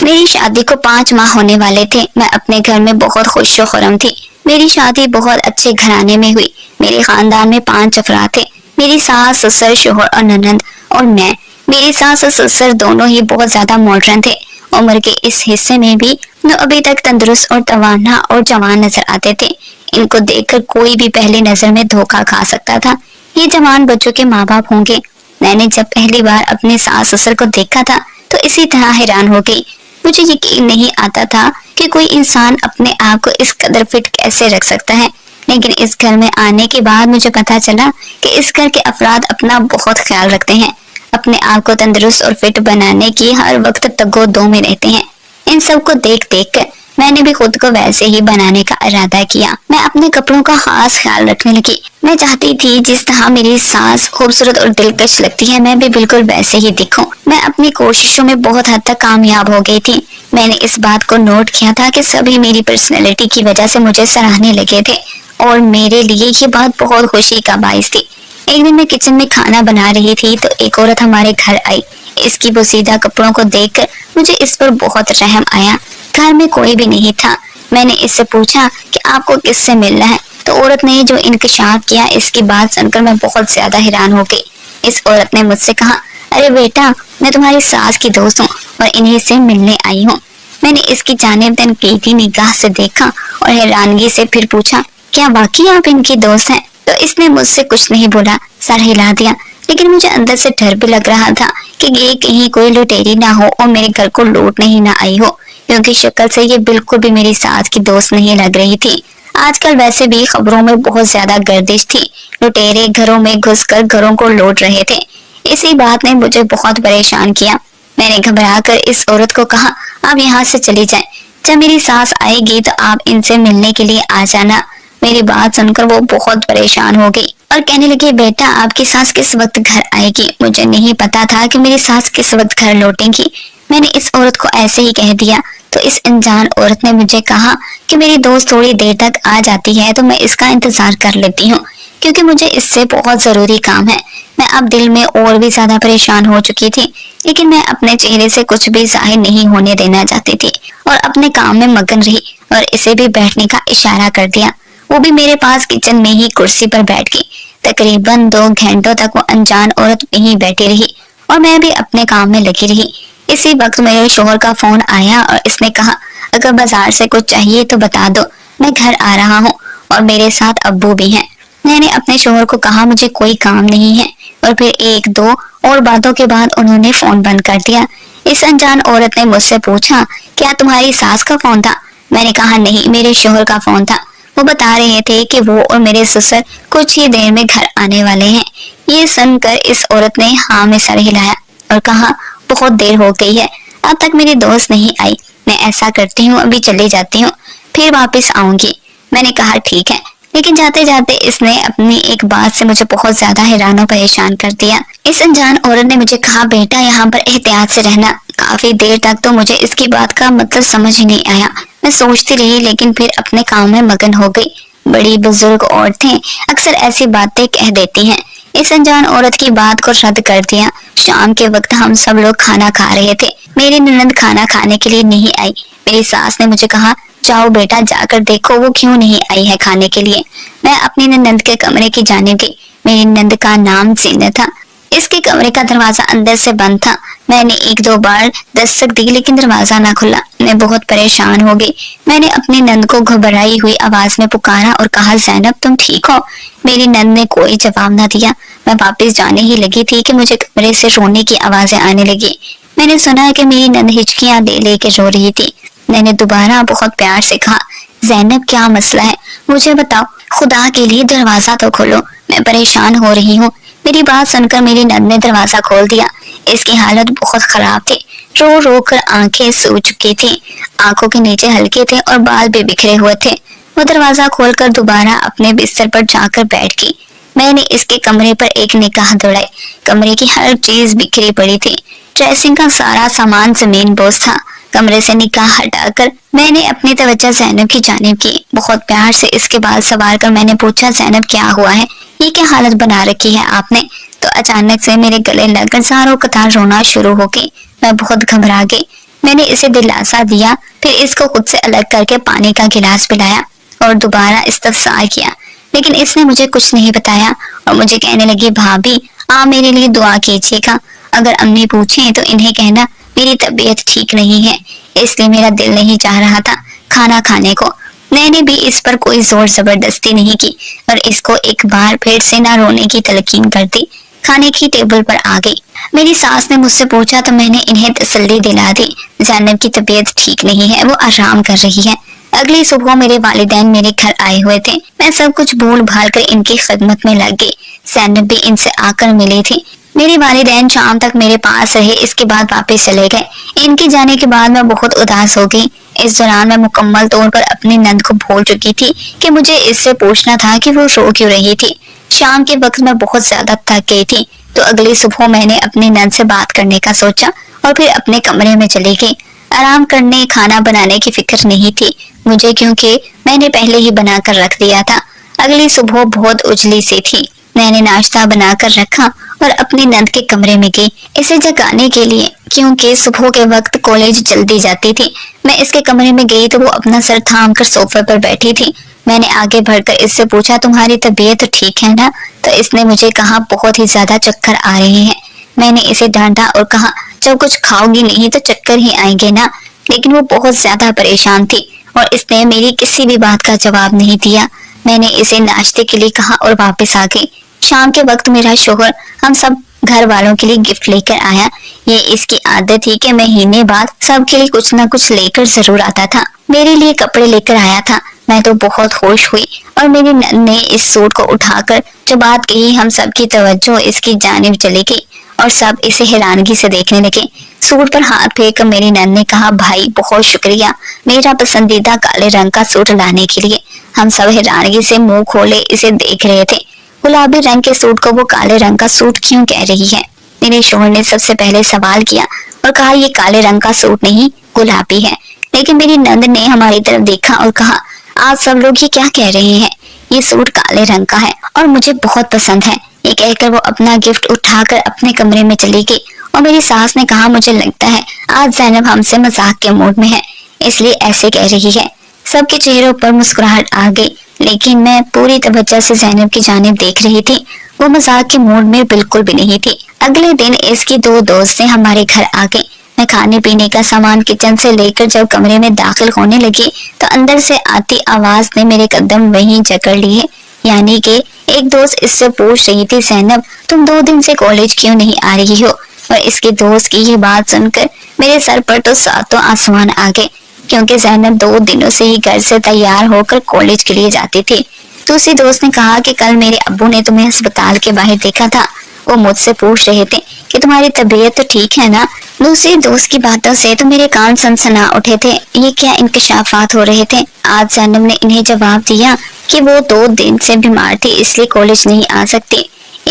میری شادی کو 5 ماہ ہونے والے تھے۔ میں اپنے گھر میں بہت خوش و خرم تھی۔ میری شادی بہت اچھے گھرانے میں ہوئی۔ میرے خاندان میں 5 افراد تھے، میری ساس، سسر، شوہر اور نند اور میں۔ میری ساس اور سسر دونوں ہی بہت زیادہ ماڈرن تھے۔ عمر کے اس حصے میں بھی وہ ابھی تک تندرست اور توانا اور جوان نظر آتے تھے۔ ان کو دیکھ کر کوئی بھی پہلی نظر میں دھوکا کھا سکتا تھا۔ یہ جوان بچوں کے ماں باپ ہوں گے۔ میں نے جب پہلی بار اپنے ساس سسر کو دیکھا تھا تو اسی طرح حیران ہو گئی۔ مجھے یقین نہیں آتا تھا کہ کوئی انسان اپنے آپ کو اس قدر فٹ کیسے رکھ سکتا ہے، لیکن اس گھر میں آنے کے بعد مجھے پتا چلا کہ اس گھر کے افراد اپنا بہت خیال رکھتے ہیں، اپنے آپ کو تندرست اور فٹ بنانے کی ہر وقت تگ و دو میں رہتے ہیں۔ ان سب کو دیکھ کر میں نے بھی خود کو ویسے ہی بنانے کا ارادہ کیا۔ میں اپنے کپڑوں کا خاص خیال رکھنے لگی۔ میں چاہتی تھی جس طرح میری ساس خوبصورت اور دلکش لگتی ہے میں بھی بالکل ویسے ہی دکھوں۔ میں اپنی کوششوں میں بہت حد تک کامیاب ہو گئی تھی۔ میں نے اس بات کو نوٹ کیا تھا کہ سبھی میری پرسنالٹی کی وجہ سے مجھے سراہنے لگے تھے اور میرے لیے یہ بات بہت خوشی کا باعث تھی۔ ایک دن میں کچن میں کھانا بنا رہی تھی تو ایک عورت ہمارے گھر آئی۔ اس کی بوسیدہ کپڑوں کو دیکھ کر مجھے اس پر بہت رحم آیا۔ گھر میں کوئی بھی نہیں تھا۔ میں نے اس سے پوچھا کہ آپ کو کس سے ملنا ہے، تو عورت نے جو انکشاف کیا اس کی بات سن کر میں بہت زیادہ حیران ہو گئی۔ اس عورت نے مجھ سے کہا، ارے بیٹا، میں تمہاری ساس کی دوست ہوں اور انہی سے ملنے آئی ہوں۔ میں نے اس کی جانب تنقیدی نگاہ سے دیکھا اور حیرانگی سے پھر پوچھا، کیا واقعی آپ ان کی دوست ہیں؟ تو اس نے مجھ سے کچھ نہیں بولا، سر ہلا دیا، لیکن مجھے اندر سے ڈر بھی لگ رہا تھا کہ یہ کہیں کوئی لٹیری نہ ہو اور میرے گھر کو لوٹ نہیں نہ آئی ہو، کیونکہ شکل سے یہ بالکل بھی میری ساس کی دوست نہیں لگ رہی تھی۔ آج کل ویسے بھی خبروں میں بہت زیادہ گردش تھی، لٹیرے گھروں میں گھس کر گھروں کو لوٹ رہے تھے۔ اسی بات نے مجھے بہت پریشان کیا۔ میں نے گھبرا کر اس عورت کو کہا، آپ یہاں سے چلی جائیں، جب میری ساس آئے گی تو آپ ان سے ملنے کے لیے آ جانا۔ میری بات سن کر وہ بہت پریشان ہو گئی اور کہنے لگی، بیٹا آپ کی ساس کس وقت گھر آئے گی؟ مجھے نہیں پتا تھا کہ میری ساس کس وقت گھر لوٹیں گی۔ میں نے اس عورت کو ایسے ہی کہہ دیا تو اس انجان عورت نے مجھے کہا کہ میری دوست تھوڑی دیر تک آ جاتی ہے تو میں اس کا انتظار کر لیتی ہوں، کیونکہ مجھے اس سے بہت ضروری کام ہے۔ میں اب دل میں اور بھی زیادہ پریشان ہو چکی تھی، لیکن میں اپنے چہرے سے کچھ بھی ظاہر نہیں ہونے دینا چاہتی تھی اور اپنے کام میں مگن رہی اور اسے بھی بیٹھنے کا اشارہ کر دیا۔ وہ بھی میرے پاس کچن میں ہی کرسی پر بیٹھ گئی۔ تقریباً 2 گھنٹوں تک وہ انجان عورت وہیں بیٹھی رہی اور میں بھی اپنے کام میں لگی رہی۔ اسی وقت میرے شوہر کا فون آیا اور اس نے کہا، اگر بازار سے کچھ چاہیے تو بتا دو، میں گھر آ رہا ہوں اور میرے ساتھ ابو بھی ہیں۔ میں نے اپنے شوہر کو کہا، مجھے کوئی کام نہیں ہے، اور پھر 1-2 اور باتوں کے بعد انہوں نے فون بند کر دیا۔ اس انجان عورت نے مجھ سے پوچھا، کیا تمہاری ساس کا فون تھا؟ میں نے کہا، نہیں، میرے شوہر کا فون تھا۔ وہ بتا رہے تھے کہ وہ اور میرے سسر کچھ ہی دیر میں گھر آنے والے ہیں۔ یہ سن کر اس عورت نے ہاں میں سر ہلایا اور کہا، بہت دیر ہو گئی ہے، اب تک میری دوست نہیں آئی، میں ایسا کرتی ہوں ابھی چلی جاتی ہوں، پھر واپس آؤں گی۔ میں نے کہا، ٹھیک ہے، لیکن جاتے جاتے اس نے اپنی ایک بات سے مجھے بہت زیادہ حیران و پریشان کر دیا۔ اس انجان عورت نے مجھے کہا، بیٹا یہاں پر احتیاط سے رہنا۔ کافی دیر تک تو مجھے اس کی بات کا مطلب سمجھ ہی نہیں آیا۔ میں سوچتی رہی لیکن پھر اپنے کام میں مگن ہو گئی۔ بڑی بزرگ عورتیں اکثر ایسی باتیں کہہ دیتی ہیں۔ اس انجان عورت کی بات کو رد کر دیا۔ شام کے وقت ہم سب لوگ کھانا کھا رہے تھے۔ میری نند کھانا کھانے کے لیے نہیں آئی۔ میری ساس نے مجھے کہا، جاؤ بیٹا جا کر دیکھو وہ کیوں نہیں آئی ہے کھانے کے لیے۔ میں اپنی نند کے کمرے کی جانب گئی۔ میری نند کا نام زینت تھا۔ اس کے کمرے کا دروازہ اندر سے بند تھا۔ میں نے 1-2 بار دستک دی لیکن دروازہ نہ کھلا۔ میں بہت پریشان ہو گئی۔ میں نے اپنی نند کو گھبرائی ہوئی آواز میں پکارا اور کہا، زینب تم ٹھیک ہو؟ میری نند نے کوئی جواب نہ دیا۔ میں واپس جانے ہی لگی تھی کہ مجھے کمرے سے رونے کی آوازیں آنے لگی۔ میں نے سنا کہ میری نند ہچکیاں لے کے رو رہی تھی۔ میں نے دوبارہ بہت پیار سے کہا، زینب کیا مسئلہ ہے؟ مجھے بتاؤ، خدا کے لیے دروازہ تو کھولو، میں پریشان ہو رہی ہوں۔ میری بات سن کر میری نند نے دروازہ کھول دیا۔ اس کی حالت بہت خراب تھی، رو رو کر آنکھیں سو چکی تھی، آنکھوں کے نیچے ہلکے تھے اور بال بھی بکھرے ہوئے تھے۔ وہ دروازہ کھول کر دوبارہ اپنے بستر پر جا کر بیٹھ گئی۔ میں نے اس کے کمرے پر ایک نگاہ دوڑائی۔ کمرے کی ہر چیز بکھری پڑی تھی، ڈریسنگ کا سارا سامان زمین بوس تھا۔ کمرے سے نگاہ ہٹا کر میں نے اپنی توجہ زینب کی جانب کی۔ بہت پیار سے اس کے بال سوار کر میں نے پوچھا، زینب کیا ہوا ہے؟ یہ کیا حالت بنا رکھی ہے آپ نے؟ تو اچانک سے میرے گلے لگ کر زاروں قطار رونا شروع ہو گئی۔ میں بہت گھبرا گئی۔ میں نے اسے دلاسا دیا، پھر اس کو خود سے الگ کر کے پانی کا گلاس پلایا اور دوبارہ استفسار کیا، لیکن اس نے مجھے کچھ نہیں بتایا اور مجھے کہنے لگی بھابھی آپ میرے لیے دعا کیجیے گا، اگر امی پوچھیں تو انہیں کہنا میری طبیعت ٹھیک نہیں ہے، اس لیے میرا دل نہیں چاہ رہا تھا کھانا کھانے کو۔ میں نے بھی اس پر کوئی زور زبردستی نہیں کی اور اس کو ایک بار پھر سے نہ رونے کی تلقین کر دی۔ کھانے کی ٹیبل پر آ گئی، میری ساس نے مجھ سے پوچھا تو میں نے انہیں تسلی دلا دی، زینب کی طبیعت ٹھیک نہیں ہے، وہ آرام کر رہی ہے۔ اگلی صبح میرے والدین میرے گھر آئے ہوئے تھے، میں سب کچھ بھول بھال کر ان کی خدمت میں لگ گئی۔ زینب بھی ان سے آ کر ملی تھی۔ میرے والدین شام تک میرے پاس رہے، اس کے بعد واپس چلے گئے۔ ان کے جانے کے بعد میں بہت اداس ہو گئی۔ اس دوران میں مکمل طور پر اپنی نند کو بھول چکی تھی کہ مجھے اس سے پوچھنا تھا کہ وہ رو کیوں رہی تھی۔ شام کے وقت میں بہت زیادہ تھک گئی تھی تو اگلی صبح میں نے اپنی نند سے بات کرنے کا سوچا اور پھر اپنے کمرے میں چلی گئی۔ آرام کرنے، کھانا بنانے کی فکر نہیں تھی مجھے، کیونکہ میں نے پہلے ہی بنا کر رکھ دیا تھا۔ اگلی صبح بہت اجلی سی تھی، میں نے ناشتہ بنا کر رکھا اور اپنی نند کے کمرے میں گئی اسے جگانے کے لیے، کیونکہ صبح کے وقت کالج جلدی جاتی تھی۔ میں اس کے کمرے میں گئی تو وہ اپنا سر تھام کر صوفے پر بیٹھی تھی۔ میں نے آگے بڑھ کر اس سے پوچھا تمہاری طبیعت ٹھیک ہے نا؟ تو اس نے مجھے کہا بہت ہی زیادہ چکر آ رہے ہیں۔ میں نے اسے ڈانٹا اور کہا جب کچھ کھاؤ گی نہیں تو چکر ہی آئیں گے نا، لیکن وہ بہت زیادہ پریشان تھی اور اس نے میری کسی بھی بات کا جواب نہیں دیا۔ میں نے اسے ناشتے کے لیے کہا اور واپس آ گئی۔ شام کے وقت میرا شوہر ہم سب گھر والوں کے لیے گفٹ لے کر آیا۔ یہ اس کی عادت تھی کہ مہینے بعد سب کے لیے کچھ نہ کچھ لے کر ضرور آتا تھا۔ میرے لیے کپڑے لے کر آیا تھا، میں تو بہت خوش ہوئی اور میری نند نے اس سوٹ کو اٹھا کر جو بات کہی ہم سب کی توجہ اس کی جانب چلی گئی اور سب اسے حیرانگی سے دیکھنے لگے۔ سوٹ پر ہاتھ پھینک کر میری نند نے کہا بھائی بہت شکریہ میرا پسندیدہ کالے رنگ کا سوٹ لانے کے لیے۔ ہم سب حیرانگی سے منہ کھولے اسے دیکھ رہے تھے۔ گلابی رنگ کے سوٹ کو وہ کالے رنگ کا سوٹ کیوں کہہ رہی ہے؟ میرے شوہر نے سب سے پہلے سوال کیا اور کہا یہ کالے رنگ کا سوٹ نہیں گلابی ہے، لیکن میری نند نے ہماری طرف دیکھا اور کہا آپ سب لوگ یہ کیا کہہ رہے ہیں، یہ سوٹ کالے رنگ کا ہے اور مجھے بہت پسند ہے۔ یہ کہہ کر وہ اپنا گفٹ اٹھا کر اپنے کمرے میں چلی گئی اور میری ساس نے کہا مجھے لگتا ہے آج زینب ہم سے مذاق کے موڈ میں ہے، اس لیے ایسے کہہ رہی ہے۔ سب کے چہروں پر مسکراہٹ آ گئی، لیکن میں پوری توجہ سے زینب کی جانب دیکھ رہی تھی، وہ مذاق کے موڈ میں بالکل بھی نہیں تھی۔ اگلے دن اس کی دو دوستیں ہمارے گھر آ گئی۔ میں کھانے پینے کا سامان کچن سے لے کر جب کمرے میں داخل ہونے لگی تو اندر سے آتی آواز نے میرے قدم وہیں جکڑ لیے، یعنی کہ ایک دوست اس سے پوچھ رہی تھی زینب تم 2 دن سے کالج کیوں نہیں آ رہی ہو؟ اور اس کے دوست کی یہ بات سن کر میرے سر پر تو ساتوں آسمان آ گئے، کیونکہ زینب 2 دنوں سے ہی گھر سے تیار ہو کر کالج کے لیے جاتی تھی۔ دوسری دوست نے کہا کہ کل میرے ابو نے تمہیں ہسپتال کے باہر دیکھا تھا، وہ مجھ سے پوچھ رہے تھے کہ تمہاری طبیعت تو ٹھیک ہے نا؟ دوسری دوست کی باتوں سے تو میرے کان سنسنا اٹھے تھے، یہ کیا انکشافات ہو رہے تھے؟ آج زینب نے انہیں جواب دیا کہ وہ 2 دن سے بیمار تھی اس لیے کالج نہیں آ سکتی،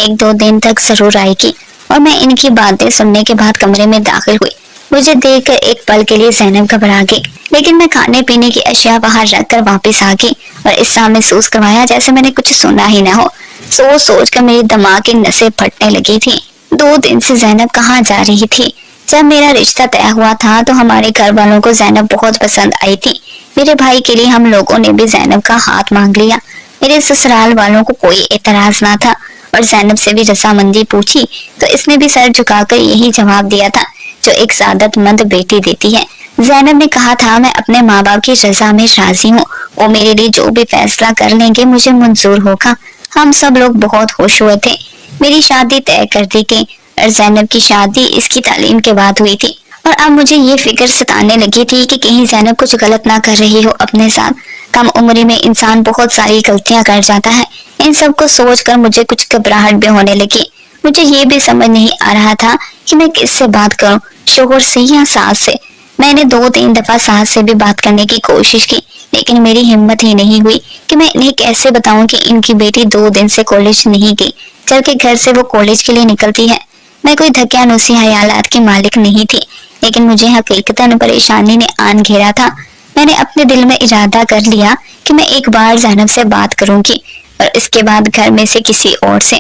1-2 دن تک ضرور آئے گی۔ اور میں ان کی باتیں سننے کے بعد کمرے میں داخل ہوئی۔ مجھے دیکھ کر ایک پل کے لیے زینب گھبرا گئی، لیکن میں کھانے پینے کی اشیاء باہر رکھ کر واپس آ گئی اور اس طرح محسوس کروایا جیسے میں نے کچھ سنا ہی نہ ہو۔ سوچ سوچ کر میری دماغ کی نسیں پھٹنے لگی تھی۔ 2 دن سے زینب کہاں جا رہی تھی؟ جب میرا رشتہ طے ہوا تھا تو ہمارے گھر والوں کو زینب بہت پسند آئی تھی۔ میرے بھائی کے لیے ہم لوگوں نے بھی زینب کا ہاتھ مانگ لیا۔ میرے سسرال والوں کو کوئی اعتراض نہ تھا اور زینب سے بھی رضامندی پوچھی تو اس نے بھی سر جھکا کر یہی جواب دیا تھا جو ایک سعادت مند بیٹی دیتی ہے۔ زینب نے کہا تھا میں اپنے ماں باپ کی رضا میں راضی ہوں، وہ میرے لیے جو بھی فیصلہ کر لیں گے مجھے منظور ہوگا۔ ہم سب لوگ بہت خوش ہوئے تھے۔ میری شادی طے کر دی گئی اور زینب کی شادی اس کی تعلیم کے بعد ہوئی تھی، اور اب مجھے یہ فکر ستانے لگی تھی کہ کہیں زینب کچھ غلط نہ کر رہی ہو اپنے ساتھ۔ کم عمری میں انسان بہت ساری غلطیاں کر جاتا ہے۔ ان سب کو سوچ کر مجھے کچھ گھبراہٹ بھی ہونے لگی۔ مجھے یہ بھی سمجھ نہیں آ رہا تھا کہ میں کس سے بات کروں، شوہر سے یا ساس سے۔ میں نے 2-3 دفعہ ساس سے بھی بات کرنے کی کوشش کی، لیکن میری ہمت ہی نہیں ہوئی کہ میں انہیں کیسے بتاؤں کہ ان کی بیٹی 2 دن سے کالج نہیں گئی، جبکہ گھر سے وہ کالج کے لیے نکلتی ہے۔ میں کوئی دھکیانوسی خیالات کی مالک نہیں تھی، لیکن مجھے حقیقتاً پریشانی نے آن گھیرا تھا۔ میں نے اپنے دل میں ارادہ کر لیا کہ میں ایک بار زینب سے بات کروں گی اور اس کے بعد گھر میں سے کسی اور سے۔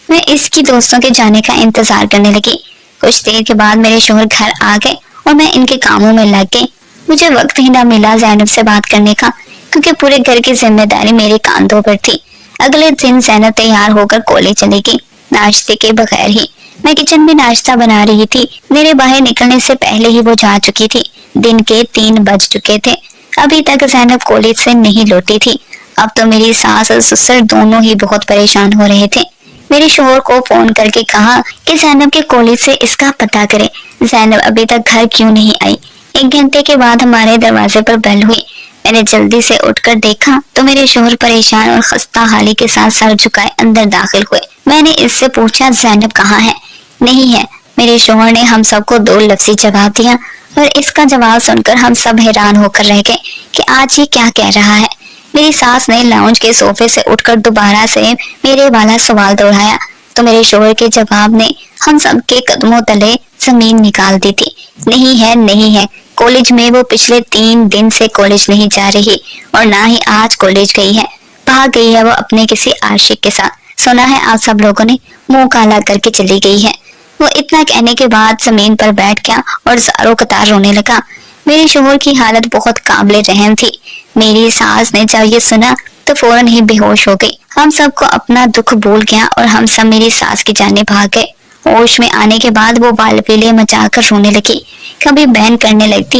میں اس کی دوستوں کے جانے کا انتظار کرنے لگی۔ کچھ دیر کے بعد میرے شوہر گھر آ گئے اور میں ان کے کاموں میں لگ گئی۔ مجھے وقت ہی نہ ملا زینب سے بات کرنے کا، کیونکہ پورے گھر کی ذمہ داری میرے کاندھوں پر تھی۔ اگلے دن زینب تیار ہو کر کالج چلی گئی، ناشتے کے بغیر ہی۔ میں کچن میں ناشتہ بنا رہی تھی، میرے باہر نکلنے سے پہلے ہی وہ جا چکی تھی۔ دن کے 3 بج چکے تھے، ابھی تک زینب کالج سے نہیں لوٹی تھی۔ اب تو میری ساس اور سسر دونوں ہی بہت پریشان ہو رہے تھے۔ میرے شوہر کو فون کر کے کہا کہ زینب کے کالج سے اس کا پتہ کرے، زینب ابھی تک گھر کیوں نہیں آئی۔ 1 گھنٹے کے بعد ہمارے دروازے پر بیل ہوئی۔ میں نے جلدی سے اٹھ کر دیکھا تو میرے شوہر پریشان اور خستہ حالی کے ساتھ سر جھکائے اندر داخل ہوئے۔ میں نے اس سے پوچھا زینب کہاں ہے؟ نہیں ہے، میرے شوہر نے ہم سب کو 2 لفظی جواب دیا، اور اس کا جواب سن کر ہم سب حیران ہو کر رہ گئے کہ آج یہ کیا کہہ رہا ہے۔ میری ساس نے لاؤنج کے صوفے سے اٹھ کر دوبارہ سے میرے والا سوال دہرایا تو میرے شوہر کے جواب نے ہم سب کے قدموں تلے زمین نکال دی تھی۔ نہیں ہے، نہیں ہے، کالج میں وہ پچھلے 3 دن سے کالج نہیں جا رہی، اور نہ ہی آج کالج گئی ہے۔ بھاگ گئی ہے وہ اپنے کسی عاشق کے ساتھ، سنا ہے آپ سب لوگوں نے، منہ کالا کر کے چلی گئی ہے۔ وہ اتنا کہنے کے بعد زمین پر بیٹھ گیا اور زاروں قطار رونے لگا۔ میرے شوہر کی حالت بہت قابل رحم تھی۔ میری ساس نے جب یہ سنا تو فوراً ہی بے ہوش ہو گئی۔ ہم سب کو اپنا دکھ بھول گیا اور ہم سب میری ساس کی جانب بھاگ گئے۔ ہوش میں آنے کے بعد وہ بال پیلے مچا کر رونے لگی، کبھی بہن کرنے لگتی۔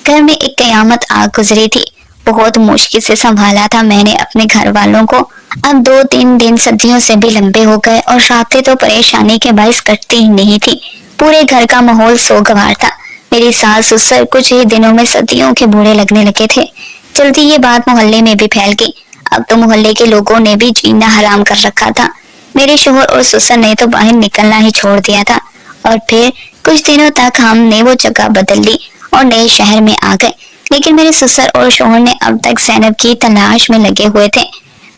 گھر میں ایک قیامت آ گزری تھی۔ بہت مشکل سے سنبھالا تھا میں نے اپنے گھر والوں کو۔ اب 2-3 دن صدیوں سے بھی لمبے ہو گئے اور راتیں تو پریشانی کے باعث کٹتی ہی نہیں تھی۔ پورے گھر کا ماحول سوگوار تھا۔ میری ساس سسر کچھ ہی دنوں میں صدیوں کے بوڑھے لگنے لگے تھے۔ جلدی یہ بات محلے میں بھی پھیل گئی۔ اب تو محلے کے لوگوں نے بھی جینا حرام کر رکھا تھا۔ میرے شوہر اور سسر نے تو باہر نکلنا ہی چھوڑ دیا تھا، اور پھر کچھ دنوں تک ہم نے وہ جگہ بدل لی اور نئے شہر میں آ گئے۔ لیکن میرے سسر اور شوہر نے اب تک زینب کی تلاش میں لگے ہوئے تھے۔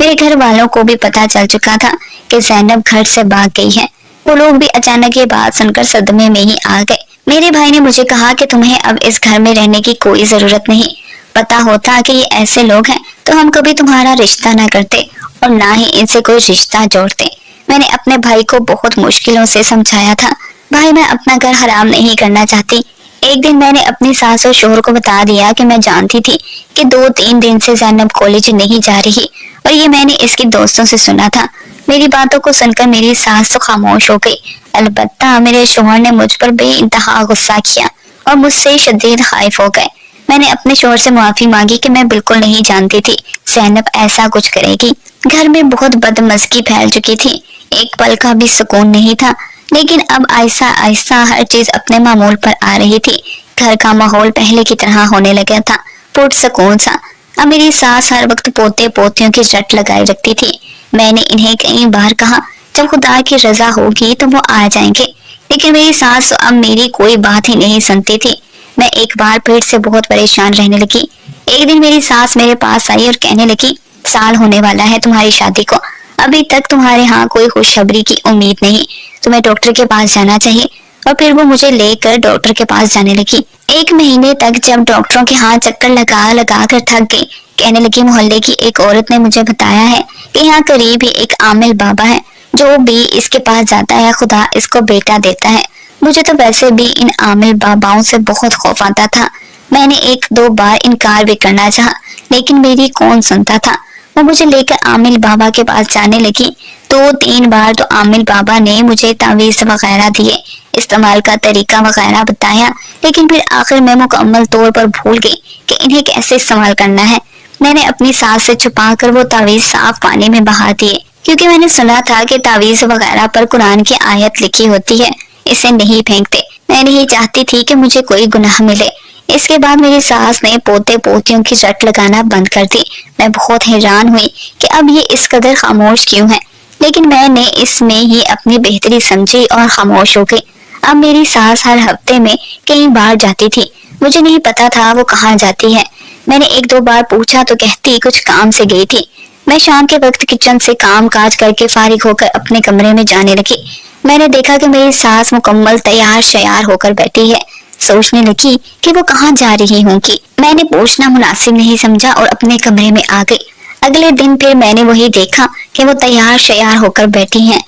میرے گھر والوں کو بھی پتہ چل چکا تھا کہ زینب گھر سے بھاگ گئی ہے۔ وہ لوگ بھی اچانک یہ بات سن کر صدمے میں ہی آ گئے۔ میرے بھائی نے مجھے کہا کہ تمہیں اب اس گھر میں رہنے کی کوئی ضرورت نہیں، پتہ ہوتا کہ یہ ایسے لوگ ہیں تو ہم کبھی تمہارا رشتہ نہ کرتے اور نہ ہی ان سے کوئی رشتہ جوڑتے۔ میں نے اپنے بھائی کو بہت مشکلوں سے سمجھایا تھا، بھائی میں اپنا گھر حرام نہیں کرنا چاہتی۔ ایک دن میں نے اپنی ساس اور شوہر کو بتا دیا کہ میں جانتی تھی کہ 2-3 دن سے زینب کالج نہیں جا رہی، اور یہ میں نے اس کی دوستوں سے سنا تھا۔ میری باتوں کو سن کر میری ساس تو خاموش ہو گئی، البتہ میرے شوہر نے مجھ پر بے انتہا غصہ کیا اور مجھ سے شدید خائف ہو گئے۔ میں نے اپنے شوہر سے معافی مانگی کہ میں بالکل نہیں جانتی تھی زینب ایسا کچھ کرے گی۔ گھر میں بہت بدمزگی پھیل چکی تھی، ایک پل کا بھی سکون نہیں تھا، لیکن اب آہستہ آہستہ ہر چیز اپنے معمول پر آ رہی تھی۔ گھر کا ماحول پہلے کی طرح ہونے لگا تھا، پرسکون سا۔ اب میری ساس ہر وقت پوتے پوتیوں کی رٹ لگائے رکھتی تھی۔ میں نے انہیں کئی بار کہا جب خدا کی رضا ہوگی تو وہ آ جائیں گے، لیکن میری ساس اب میری کوئی بات ہی نہیں سنتی تھی۔ میں ایک بار پھر سے بہت پریشان رہنے لگی۔ ایک دن میری ساس میرے پاس آئی اور کہنے لگی، سال ہونے والا ہے تمہاری شادی کو، ابھی تک تمہارے ہاں کوئی خوشخبری کی امید نہیں، تمہیں ڈاکٹر کے پاس جانا چاہیے۔ اور پھر وہ مجھے لے کر ڈاکٹر کے پاس جانے لگی۔ 1 مہینے تک جب ڈاکٹروں کے ہاں چکر لگا لگا کر تھک گئی، کہنے لگی محلے کی ایک عورت نے مجھے بتایا ہے کہ یہاں قریب ہی ایک عامل بابا ہے، جو بھی اس کے پاس جاتا ہے خدا اس کو بیٹا دیتا ہے۔ مجھے تو ویسے بھی ان عامل باباؤں سے بہت خوف آتا تھا۔ میں نے 1-2 بار انکار بھی کرنا چاہا، لیکن میری کون سنتا تھا۔ وہ مجھے لے کر عامل بابا کے پاس جانے لگی۔ 2-3 بار تو عامل بابا نے مجھے تعویذ وغیرہ دیے، استعمال کا طریقہ وغیرہ بتایا، لیکن پھر آخر میں مکمل طور پر بھول گئی کہ انہیں کیسے استعمال کرنا ہے۔ میں نے اپنی ساس سے چھپا کر وہ تعویذ صاف پانی میں بہا دیے، کیونکہ میں نے سنا تھا کہ تعویذ وغیرہ پر قرآن کی آیت لکھی ہوتی ہے، اسے نہیں پھینکتے۔ میں نہیں چاہتی تھی کہ مجھے کوئی گناہ ملے۔ اس کے بعد میری ساس نے پوتے پوتیوں کی رٹ لگانا بند کر دی۔ میں بہت حیران ہوئی کہ اب یہ اس قدر خاموش کیوں ہے، لیکن میں نے اس میں ہی اپنی بہتری سمجھی اور خاموش ہو گئی۔ اب میری ساس ہر ہفتے میں کئی بار جاتی تھی، مجھے نہیں پتا تھا وہ کہاں جاتی ہے۔ میں نے 1-2 بار پوچھا تو کہتی کچھ کام سے گئی تھی۔ میں شام کے وقت کچن سے کام کاج کر کے فارغ ہو کر اپنے کمرے میں جانے لگی۔ میں نے دیکھا کہ میری ساس مکمل تیار شیار ہو کر بیٹھی ہے۔ سوچنے لگی کہ وہ کہاں جا رہی ہوں گی۔ میں نے پوچھنا مناسب نہیں سمجھا اور اپنے کمرے میں آ گئی۔ اگلے دن پھر میں نے وہی دیکھا کہ وہ تیار شیار ہو کر بیٹھی ہیں۔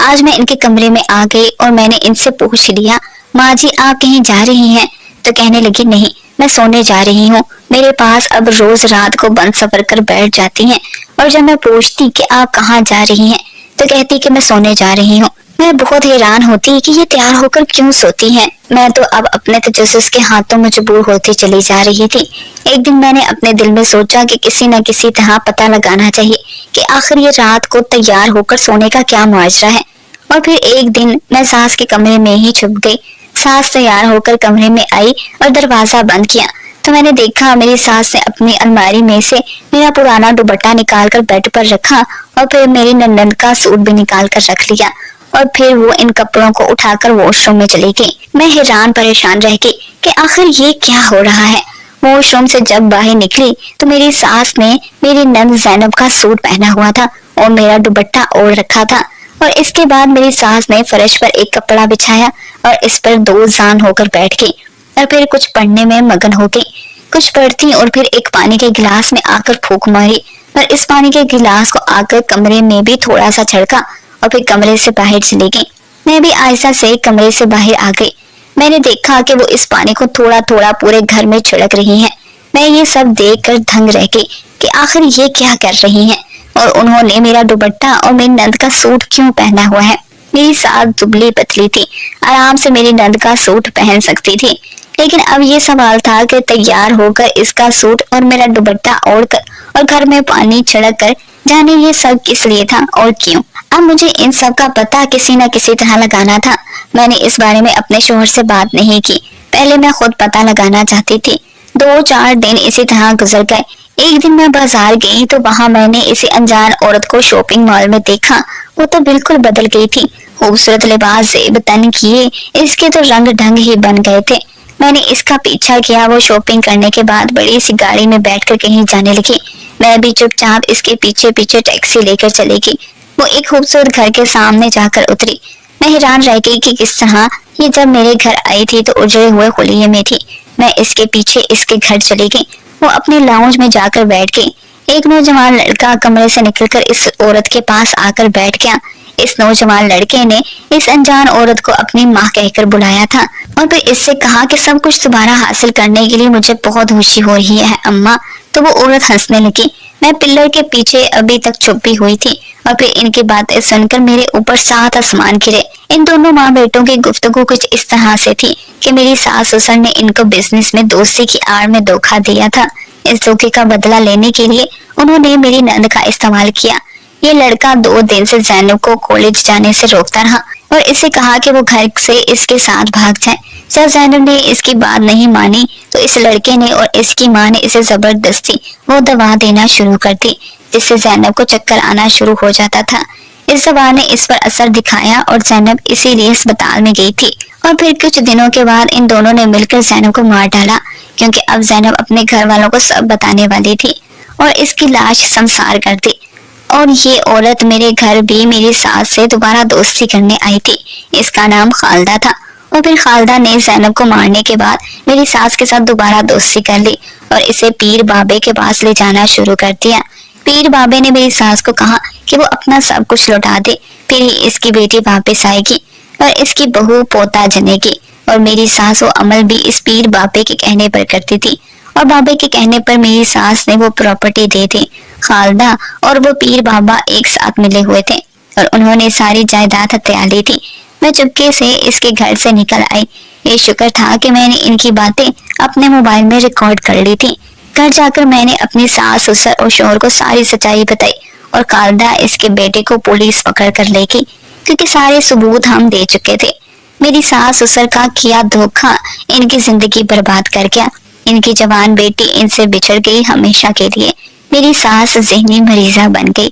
آج میں ان کے کمرے میں آ گئی اور میں نے ان سے پوچھ لیا، ماں جی آپ کہیں جا رہی ہیں؟ تو کہنے لگی نہیں میں سونے جا رہی ہوں، میرے پاس اب روز رات کو بند سفر کر بیٹھ جاتی ہیں، اور جب میں پوچھتی کہ آپ کہاں جا رہی ہیں تو کہتی کہ میں سونے جا رہی ہوں۔ میں بہت حیران ہوتی کہ یہ تیار ہو کر کیوں سوتی ہیں۔ میں تو اب اپنے تجسس کے ہاتھوں مجبور ہوتی چلی جا رہی تھی۔ ایک دن میں نے اپنے دل میں سوچا کہ کسی نہ کسی طرح پتہ لگانا چاہیے کہ آخر یہ رات کو تیار ہو کر سونے کا کیا ماجرا ہے۔ اور پھر ایک دن میں ساس کے کمرے میں ہی چھپ گئی۔ ساس تیار ہو کر کمرے میں آئی اور دروازہ بند کیا تو میں نے دیکھا میری ساس نے اپنی الماری میں سے میرا پرانا دوپٹہ نکال کر بیڈ پر رکھا، اور پھر میری نند کا سوٹ بھی نکال کر رکھ لیا، اور پھر وہ ان کپڑوں کو اٹھا کر واش روم میں چلی گئی۔ میں حیران پریشان رہ گئی کہ آخر یہ کیا ہو رہا ہے۔ واش روم سے جب باہر نکلی تو میری ساس نے میری نند زینب کا سوٹ پہنا ہوا تھا اور میرا دوپٹہ اوڑھ رکھا تھا، اور اس کے بعد میری ساس نے فرش پر ایک کپڑا بچھایا اور اس پر دو زان ہو کر بیٹھ گئی، اور پھر کچھ پڑھنے میں مگن ہو گئی۔ کچھ پڑھتی اور پھر ایک پانی کے گلاس میں آ کر پھونک ماری، اور اس پانی کے گلاس کو آ کر کمرے میں بھی تھوڑا سا چھڑکا، اور پھر کمرے سے باہر چلی گئی۔ میں بھی آہستہ سے کمرے سے باہر آ گئی۔ میں نے دیکھا کہ وہ اس پانی کو تھوڑا تھوڑا پورے گھر میں چھڑک رہی ہیں۔ میں یہ سب دیکھ کر دھنگ رہ گئی کہ آخر یہ کیا کر رہی ہیں، اور انہوں نے میرا دوپٹہ اور میری نند کا سوٹ کیوں پہنا ہوا ہے۔ میری ساس دبلی پتلی تھی، آرام سے میری نند کا سوٹ پہن سکتی تھی، لیکن اب یہ سوال تھا کہ تیار ہو کر اس کا سوٹ اور میرا دوپٹہ اوڑھ کر اور گھر میں پانی چھڑک کر جانے یہ سب کس لیے تھا اور کیوں۔ اب مجھے ان سب کا پتہ کسی نہ کسی طرح لگانا تھا۔ میں نے اس بارے میں اپنے شوہر سے بات نہیں کی، پہلے میں خود پتہ لگانا چاہتی تھی۔ 2-4 دن اسی طرح گزر گئے۔ ایک دن میں بازار گئی تو وہاں میں نے اسے انجان عورت کو شاپنگ مال میں دیکھا۔ وہ تو بالکل بدل گئی تھی، خوبصورت لباس زیب تن کیے، اس کے تو رنگ ڈھنگ ہی بن گئے تھے۔ میں نے اس کا پیچھا کیا، وہ شاپنگ کرنے کے بعد بڑی سی گاڑی میں بیٹھ کر کہیں جانے لگی۔ میں بھی چپ چاپ اس کے پیچھے پیچھے ٹیکسی لے کر چلے گی۔ وہ ایک خوبصورت گھر کے سامنے جا کر اتری۔ میں حیران رہ گئی کہ کس طرح یہ جب میرے گھر آئی تھی تو اجڑے ہوئے خلیے میں تھی۔ میں اس کے پیچھے اس کے گھر چلی گئی۔ وہ اپنے لاؤنج میں جا کر بیٹھ گئی۔ ایک نوجوان لڑکا کمرے سے نکل کر اس عورت کے پاس آ کر بیٹھ گیا۔ اس نوجوان لڑکے نے اس انجان عورت کو اپنی ماں کہہ کر بلایا تھا، اور پھر اس سے کہا کہ سب کچھ دوبارہ حاصل کرنے کے لیے مجھے بہت خوشی ہو رہی ہے اماں۔ تو وہ عورت ہنسنے لگی۔ میں پلر کے پیچھے ابھی تک چھپی ہوئی تھی، اور پھر ان کی باتیں سن کر میرے اوپر 7 آسمان گرے۔ ان دونوں ماں بیٹوں کی گفتگو کچھ اس طرح سے تھی کہ میری ساس سسر نے ان کو بزنس میں دوستی کی آڑ میں دھوکہ دیا تھا۔ اس دھوکے کا بدلہ لینے کے لیے انہوں نے میری نند کا استعمال کیا۔ یہ لڑکا 2 دن سے زینب کو کالج جانے سے روکتا رہا اور اسے کہا کہ وہ گھر سے اس کے ساتھ بھاگ جائے۔ جب زینب نے اس کی بات نہیں مانی تو اس لڑکے نے اور اس کی ماں نے اسے زبردستی وہ دوا دینا شروع کر دی، جس سے زینب کو چکر آنا شروع ہو جاتا تھا۔ اس دوا نے اس پر اثر دکھایا اور زینب اسی لیے اسپتال میں گئی تھی، اور پھر کچھ دنوں کے بعد ان دونوں نے مل کر زینب کو مار ڈالا، کیونکہ اب زینب اپنے گھر والوں کو سب بتانے والی تھی اور اس کی لاش سنسار کر دی۔ اور یہ عورت میرے گھر بھی میری ساس سے دوبارہ دوستی کرنے آئی تھی۔ اس کا نام خالدہ تھا، اور پھر خالدہ نے زینب کو مارنے کے بعد میری ساس کے ساتھ دوبارہ دوستی کر لی اور اسے پیر بابے کے پاس لے جانا شروع کر دیا۔ پیر بابے نے میری ساس کو کہا کہ وہ اپنا سب کچھ لوٹا دے، پھر ہی اس کی بیٹی واپس آئے گی اور اس کی بہو پوتا جنے گی۔ اور میری ساس و عمل بھی اس پیر بابے کے کہنے پر کرتی تھی، اور بابے کے کہنے پر میری ساس نے وہ پراپرٹی دے دی۔ خالدہ اور وہ پیر بابا ایک ساتھ ملے ہوئے تھے اور انہوں نے ساری جائیداد ہتھیا لی تھی۔ میں چپکے سے اس کے گھر سے نکل آئی۔ یہ شکر تھا کہ میں نے ان کی باتیں اپنے موبائل میں ریکارڈ کر لی تھی۔ گھر جا کر میں نے اپنی ساس سسر اور شوہر کو ساری سچائی بتائی، اور خالدہ اس کے بیٹے کو پولیس پکڑ کر لے گئی، کیونکہ سارے ثبوت ہم دے چکے تھے۔ میری ساس سسر کا کیا دھوکہ ان کی زندگی برباد کر گیا۔ ان کی جوان بیٹی ان سے بچھڑ گئی ہمیشہ کے لیے۔ میری ساس ذہنی مریضہ بن گئی۔